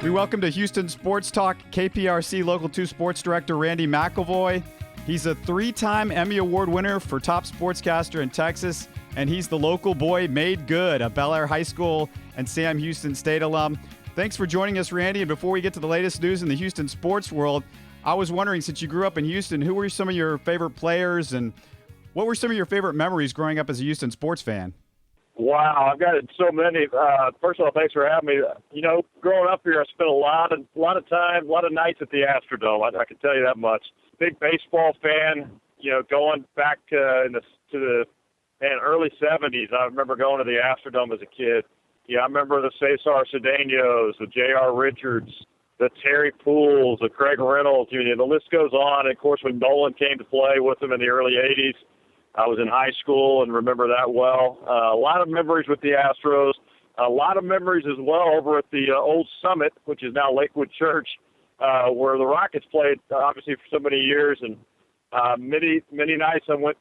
We welcome to Houston Sports Talk KPRC Local 2 Sports Director Randy McIlvoy. He's a 3-time Emmy Award winner for top sportscaster in Texas, and he's the local boy made good, a Bel Air High School and Sam Houston State alum. Thanks for joining us, Randy. And before we get to the latest news in the Houston sports world, I was wondering, since you grew up in Houston, who were some of your favorite players and what were some of your favorite memories growing up as a Houston sports fan? Wow, I've got so many. First of all, thanks for having me. You know, growing up here, I spent a lot of time, a lot of nights at the Astrodome. I can tell you that much. Big baseball fan. You know, going back to the early '70s. I remember going to the Astrodome as a kid. Yeah, I remember the Cesar Cedeños, the J.R. Richards, the Terry Pools, the Craig Reynolds. You know, the list goes on. And of course, when Nolan came to play with them in the early '80s. I was in high school and remember that well. A lot of memories with the Astros. A lot of memories as well over at the old Summit, which is now Lakewood Church, where the Rockets played, obviously, for so many years. And many nights I went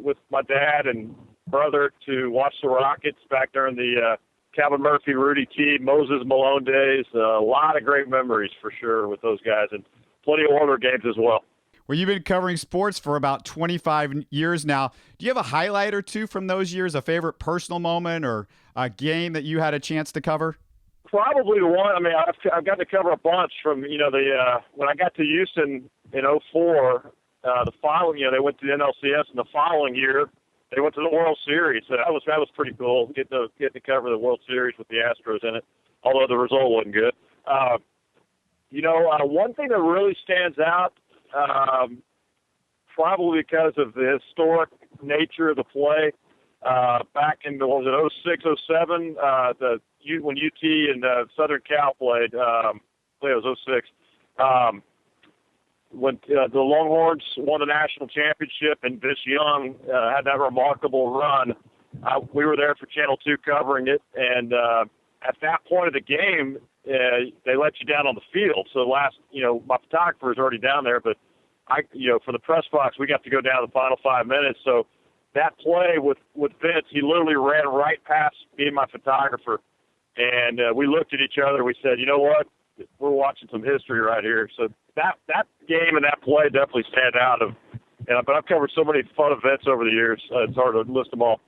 with my dad and brother to watch the Rockets back during the Calvin Murphy, Rudy T, Moses Malone days. A lot of great memories for sure with those guys, and plenty of Warner games as well. Well, you've been covering sports for about 25 years now. Do you have a highlight or two from those years, a favorite personal moment or a game that you had a chance to cover? Probably the one. I mean, I've got to cover a bunch from, you know, when I got to Houston in '04, the following year they went to the NLCS, and the following year they went to the World Series. So that was pretty cool, getting to cover the World Series with the Astros in it, although the result wasn't good. One thing that really stands out, probably because of the historic nature of the play, back in, was it 06, 07, when UT and Southern Cal played, it was 06, when the Longhorns won the national championship and Vince Young had that remarkable run. We were there for Channel 2 covering it, and at that point of the game, they let you down on the field. So my photographer is already down there, but for the press box, we got to go down the final 5 minutes. So that play with Vince, he literally ran right past me and my photographer, and we looked at each other. We said, you know what? We're watching some history right here. So that game and that play definitely stand out. But I've covered so many fun events over the years. It's hard to list them all.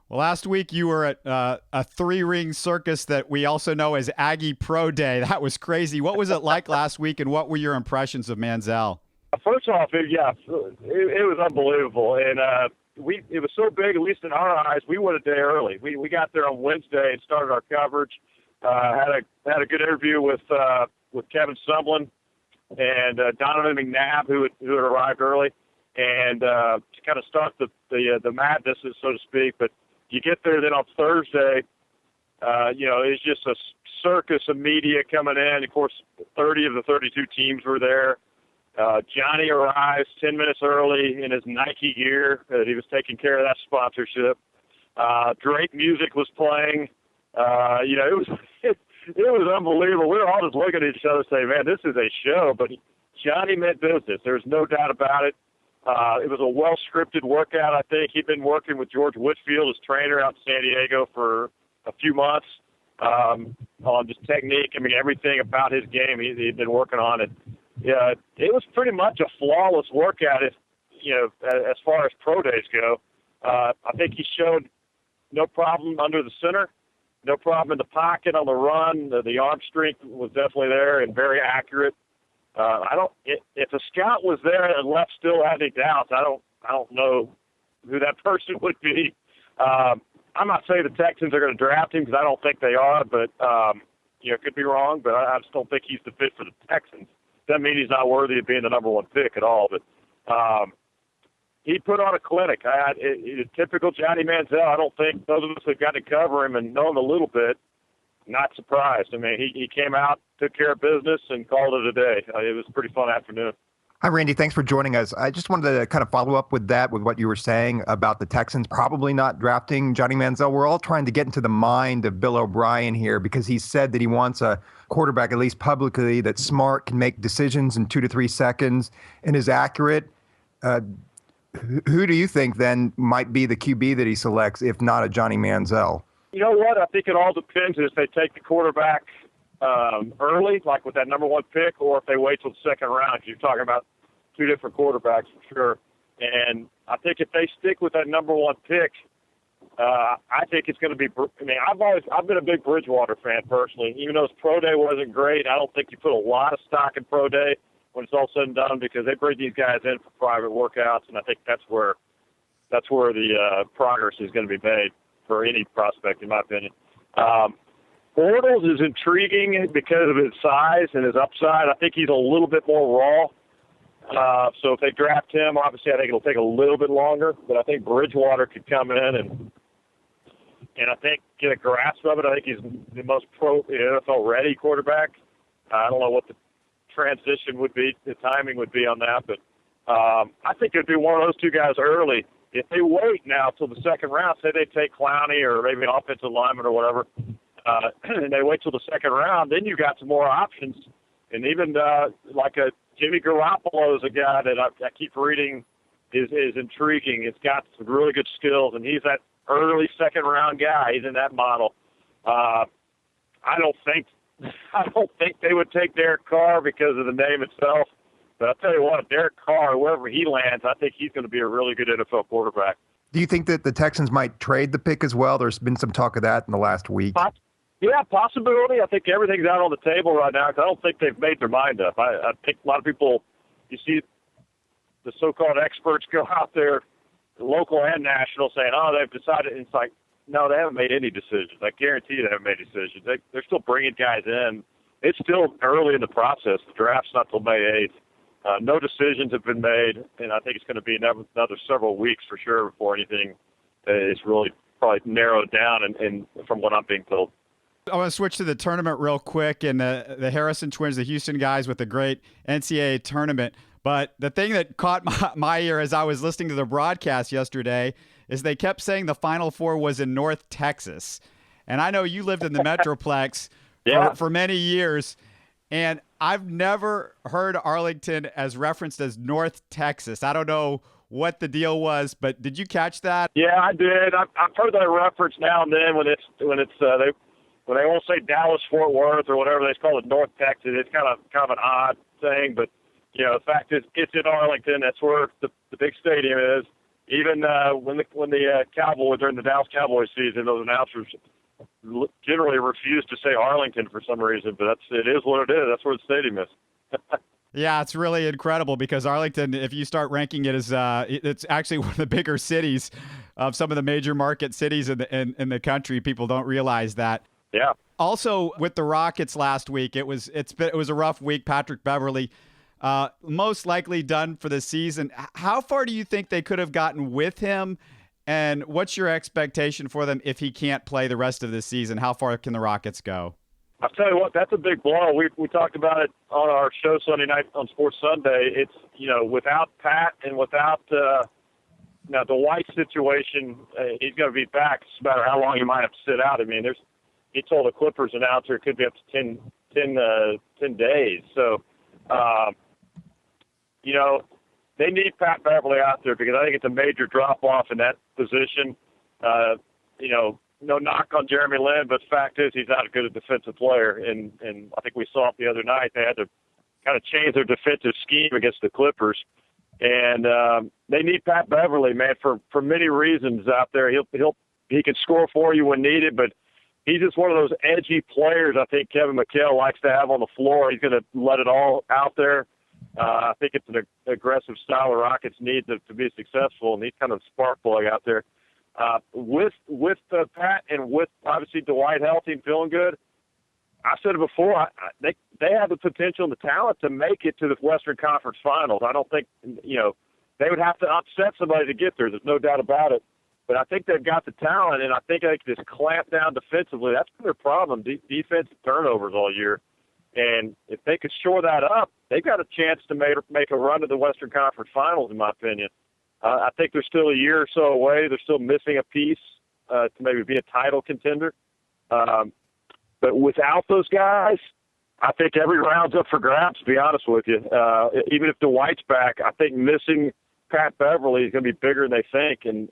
Well, last week you were at a 3-ring circus that we also know as Aggie Pro Day. That was crazy. What was it like last week, and what were your impressions of Manziel? First off, it was unbelievable, and it was so big, at least in our eyes, we went a day early. We got there on Wednesday and started our coverage. Had a good interview with Kevin Sumlin and Donovan McNabb, who had arrived early, and to kind of start the madness, so to speak. But you get there then on Thursday, it's just a circus of media coming in. Of course, 30 of the 32 teams were there. Johnny arrives 10 minutes early in his Nike gear. He was taking care of that sponsorship. Drake music was playing. It was unbelievable. We were all just looking at each other saying, man, this is a show. But Johnny meant business. There's no doubt about it. It was a well-scripted workout, I think. He'd been working with George Whitfield, his trainer, out in San Diego for a few months on just technique. I mean, everything about his game he'd been working on it. Yeah, it was pretty much a flawless workout, as far as pro days go. I think he showed no problem under the center, no problem in the pocket on the run. The arm strength was definitely there and very accurate. If a scout was there and left still had any doubts, I don't know who that person would be. I'm not saying the Texans are going to draft him because I don't think they are, but could be wrong. But I just don't think he's the fit for the Texans. Doesn't mean he's not worthy of being the number one pick at all, but he put on a clinic. Typical Johnny Manziel. I don't think those of us that got to cover him and know him a little bit, not surprised. I mean, he came out, took care of business, and called it a day. It was a pretty fun afternoon. Hi, Randy. Thanks for joining us. I just wanted to kind of follow up with what you were saying about the Texans probably not drafting Johnny Manziel. We're all trying to get into the mind of Bill O'Brien here because he said that he wants a quarterback, at least publicly, that's smart, can make decisions in 2 to 3 seconds, and is accurate. Who do you think then might be the QB that he selects, if not a Johnny Manziel? You know what? I think it all depends if they take the quarterback early, like with that number one pick, or if they wait till the second round. You're talking about two different quarterbacks for sure. And I think if they stick with that number one pick, I think it's going to be. I mean, I've been a big Bridgewater fan personally. Even though his pro day wasn't great, I don't think you put a lot of stock in pro day when it's all said and done, because they bring these guys in for private workouts, and I think that's where the progress is going to be made for any prospect, in my opinion. Bortles is intriguing because of his size and his upside. I think he's a little bit more raw. So if they draft him, obviously I think it'll take a little bit longer. But I think Bridgewater could come in and I think get a grasp of it. I think he's the most NFL-ready quarterback. I don't know what the transition would be, the timing would be on that. But I think it'd be one of those two guys early. If they wait now till the second round, say they take Clowney or maybe an offensive lineman or whatever, and they wait till the second round, then you got some more options. And even like a Jimmy Garoppolo is a guy that I keep reading is intriguing. It's got some really good skills, and he's that early second-round guy. He's in that model. I don't think they would take Derek Carr because of the name itself. But I'll tell you what, Derek Carr, wherever he lands, I think he's going to be a really good NFL quarterback. Do you think that the Texans might trade the pick as well? There's been some talk of that in the last week. Yeah, possibility. I think everything's out on the table right now because I don't think they've made their mind up. I think a lot of people, you see the so-called experts go out there, local and national, saying, oh, they've decided. And it's like, no, they haven't made any decisions. I guarantee you they haven't made decisions. They're still bringing guys in. It's still early in the process. The draft's not till May 8th. No decisions have been made, and I think it's going to be another several weeks for sure before anything is really probably narrowed down and from what I'm being told. I want to switch to the tournament real quick, and the Harrison twins, the Houston guys with the great NCAA tournament. But the thing that caught my ear as I was listening to the broadcast yesterday is they kept saying the Final Four was in North Texas. And I know you lived in the Metroplex for many years, and I've never heard Arlington as referenced as North Texas. I don't know what the deal was, but did you catch that? Yeah, I did. I've heard that reference now and then when they won't say Dallas Fort Worth or whatever, they call it North Texas. It's kind of an odd thing, but the fact is it's in Arlington. That's where the big stadium is. Even when the Cowboys during the Dallas Cowboys season, those announcers generally refuse to say Arlington for some reason, but it is what it is. That's where the stadium is. Yeah, it's really incredible because Arlington, if you start ranking it as, it's actually one of the bigger cities of some of the major market cities in the country. People don't realize that. Yeah. Also, with the Rockets last week, it was a rough week. Patrick Beverley, most likely done for the season. How far do you think they could have gotten with him? And what's your expectation for them if he can't play the rest of the season? How far can the Rockets go? I'll tell you what, that's a big blow. We talked about it on our show Sunday night on Sports Sunday. It's, without Pat and without the White situation, he's going to be back. It's a matter how long he might have to sit out. I mean, he told the Clippers announcer it could be up to 10 days. So, they need Pat Beverley out there because I think it's a major drop-off in that position. No knock on Jeremy Lin, but the fact is he's not a good defensive player. And I think we saw it the other night. They had to kind of change their defensive scheme against the Clippers. And they need Pat Beverley, man, for many reasons out there. He can score for you when needed, but he's just one of those edgy players I think Kevin McHale likes to have on the floor. He's going to let it all out there. I think it's an aggressive style the Rockets need to be successful, and he's kind of a spark plug out there. With Pat and with obviously Dwight healthy and feeling good, I said it before. They have the potential and the talent to make it to the Western Conference Finals. I don't think they would have to upset somebody to get there. There's no doubt about it. But I think they've got the talent, and I think they can just clamp down defensively. That's been their problem: defensive turnovers all year. And if they could shore that up, they've got a chance to make a run to the Western Conference Finals, in my opinion. I think they're still a year or so away. They're still missing a piece to maybe be a title contender. But without those guys, I think every round's up for grabs, to be honest with you. Even if Dwight's back, I think missing Pat Beverley is going to be bigger than they think. And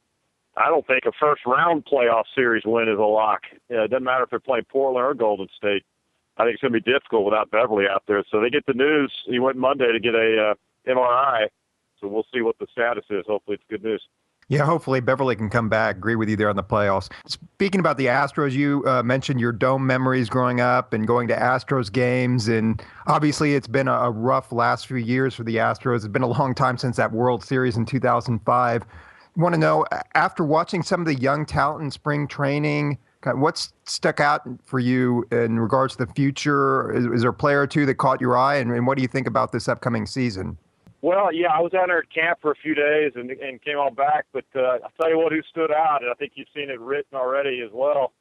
I don't think a first-round playoff series win is a lock. It doesn't matter if they're playing Portland or Golden State. I think it's going to be difficult without Beverly out there. So they get the news. He went Monday to get a MRI. So we'll see what the status is. Hopefully it's good news. Yeah, hopefully Beverly can come back. Agree with you there on the playoffs. Speaking about the Astros, you mentioned your dome memories growing up and going to Astros games. And obviously it's been a rough last few years for the Astros. It's been a long time since that World Series in 2005. I want to know, after watching some of the young talent in spring training, what's stuck out for you in regards to the future? Is there a player or two that caught your eye? And what do you think about this upcoming season? Well, yeah, I was out there at camp for a few days and came on back. But I'll tell you what, who stood out, and I think you've seen it written already as well.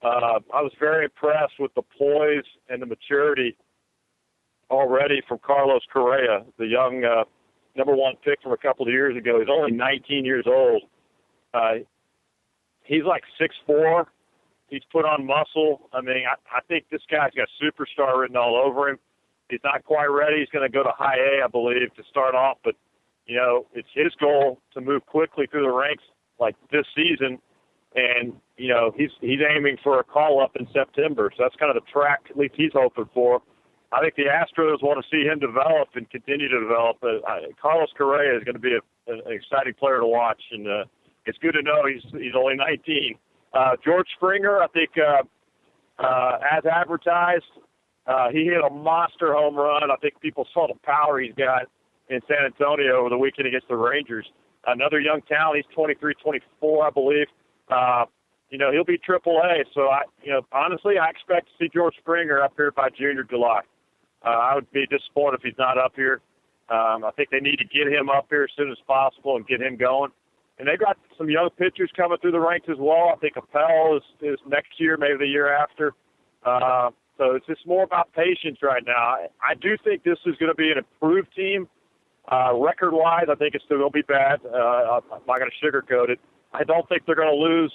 I was very impressed with the poise and the maturity already from Carlos Correa, the young number one pick from a couple of years ago. He's only 19 years old. He's like 6'4". He's put on muscle. I mean, I think this guy's got superstar written all over him. He's not quite ready. He's going to go to high A, I believe, to start off. But, you know, it's his goal to move quickly through the ranks like this season. And, you know, he's aiming for a call-up in September. So that's kind of the track at least he's hoping for. I think the Astros want to see him develop and continue to develop. Carlos Correa is going to be an exciting player to watch. And it's good to know he's only 19. George Springer, I think, as advertised, he hit a monster home run. I think people saw the power he's got in San Antonio over the weekend against the Rangers. Another young talent. He's 23, 24, I believe. You know, he'll be AAA. So, honestly, I expect to see George Springer up here by June or July. I would be disappointed if he's not up here. I think they need to get him up here as soon as possible and get him going. And they've got some young pitchers coming through the ranks as well. I think Appel is next year, maybe the year after. So it's just more about patience right now. I do think this is going to be an improved team. Record-wise, I think they'll be bad. I'm not going to sugarcoat it. I don't think they're going to lose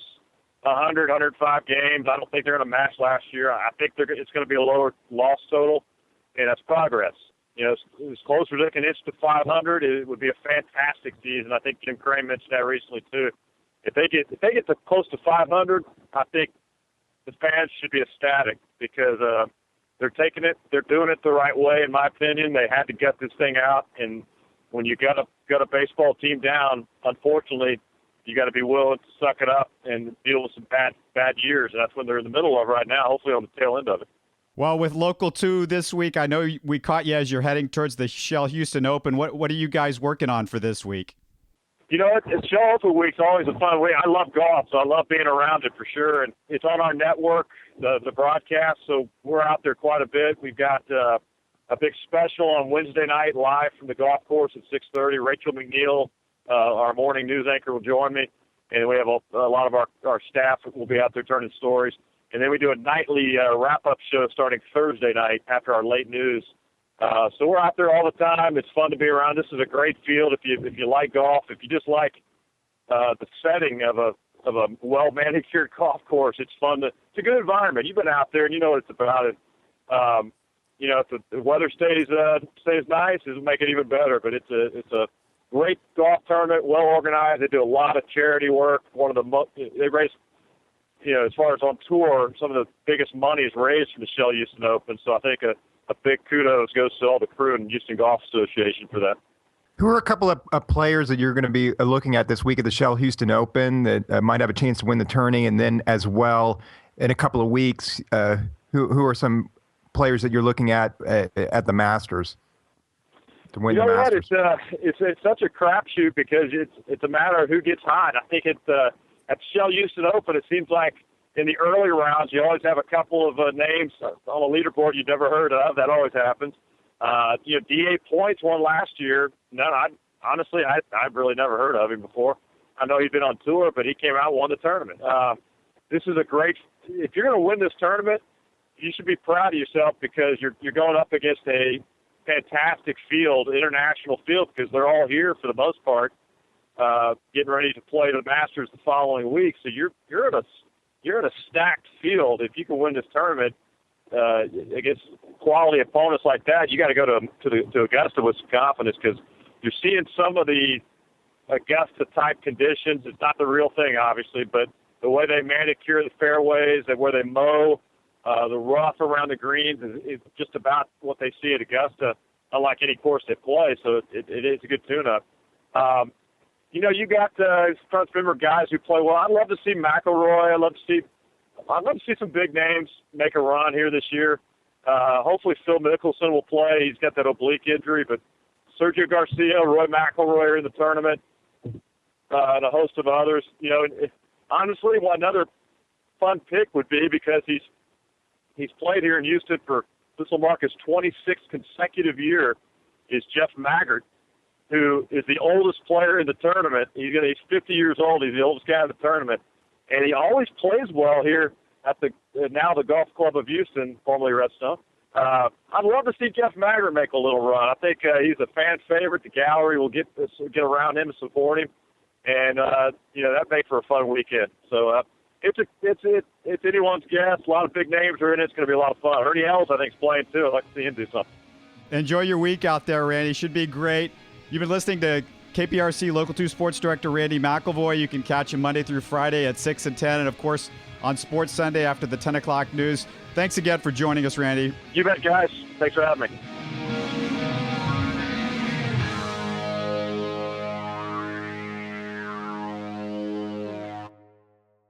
100, 105 games. I don't think they're going to match last year. I think it's going to be a lower loss total, and that's progress. You know, as close as they can inch to 500, it would be a fantastic season. I think Jim Crane mentioned that recently too. If they get to close to 500, I think the fans should be ecstatic because they're taking it, they're doing it the right way, in my opinion. They had to gut this thing out, and when you got a baseball team down, unfortunately, you got to be willing to suck it up and deal with some bad years, and that's what they're in the middle of right now. Hopefully, on the tail end of it. Well, with Local2 this week, I know we caught you as you're heading towards the Shell Houston Open. What are you guys working on for this week? You know, it's Shell Open Week's always a fun week. I love golf, so I love being around it for sure. And it's on our network, the broadcast, so we're out there quite a bit. We've got a big special on Wednesday night live from the golf course at 6:30. Rachel McNeil, our morning news anchor, will join me. And we have a lot of our staff will be out there turning stories. And then we do a nightly wrap-up show starting Thursday night after our late news. So we're out there all the time. It's fun to be around. This is a great field if you like golf. If you just like the setting of a well-manicured golf course, it's fun. It's a good environment. You've been out there and you know what it's about. You know, if the weather stays nice, it'll make it even better. But it's a great golf tournament, well organized. They do a lot of charity work. They raise, you know, as far as on tour, some of the biggest money is raised from the Shell Houston Open. So I think a big kudos goes to all the crew in the Houston Golf Association for that. Who are a couple of players that you're going to be looking at this week at the Shell Houston Open that might have a chance to win the tourney? And then as well, in a couple of weeks, who are some players that you're looking at the Masters to win the Masters? It's such a crapshoot because it's a matter of who gets hot. I think at the Shell Houston Open, it seems like in the early rounds, you always have a couple of names on a leaderboard you've never heard of. That always happens. You know, D.A. Points won last year. Honestly, I've really never heard of him before. I know he's been on tour, but he came out and won the tournament. This is if you're going to win this tournament, you should be proud of yourself because you're going up against a fantastic field, international field, because they're all here for the most part, getting ready to play the Masters the following week. So you're in a stacked field. If you can win this tournament against quality opponents like that, you got to go to Augusta with some confidence because you're seeing some of the Augusta-type conditions. It's not the real thing, obviously, but the way they manicure the fairways and where they mow, The rough around the greens is just about what they see at Augusta, unlike any course they play, so it is a good tune-up. You got front swimmer guys who play well. I'd love to see McIlvoy. I'd love to see some big names make a run here this year. Hopefully Phil Mickelson will play. He's got that oblique injury, but Sergio Garcia, Roy McIlroy are in the tournament, and a host of others. Honestly, another fun pick would be, because he's played here in Houston this will mark his 26th consecutive year, is Jeff Maggart, who is the oldest player in the tournament. He's 50 years old. He's the oldest guy in the tournament, and he always plays well here at the Golf Club of Houston, formerly Redstone. I'd love to see Jeff Maggart make a little run. I think he's a fan favorite. The gallery will get around him and support him, and that makes for a fun weekend. So it's anyone's guess. A lot of big names are in it. It's going to be a lot of fun. Ernie Els, I think, is playing too. I'd like to see him do something. Enjoy your week out there, Randy. Should be great. You've been listening to KPRC Local 2 Sports Director Randy McIlvoy. You can catch him Monday through Friday at 6 and 10, and, of course, on Sports Sunday after the 10 o'clock news. Thanks again for joining us, Randy. You bet, guys. Thanks for having me.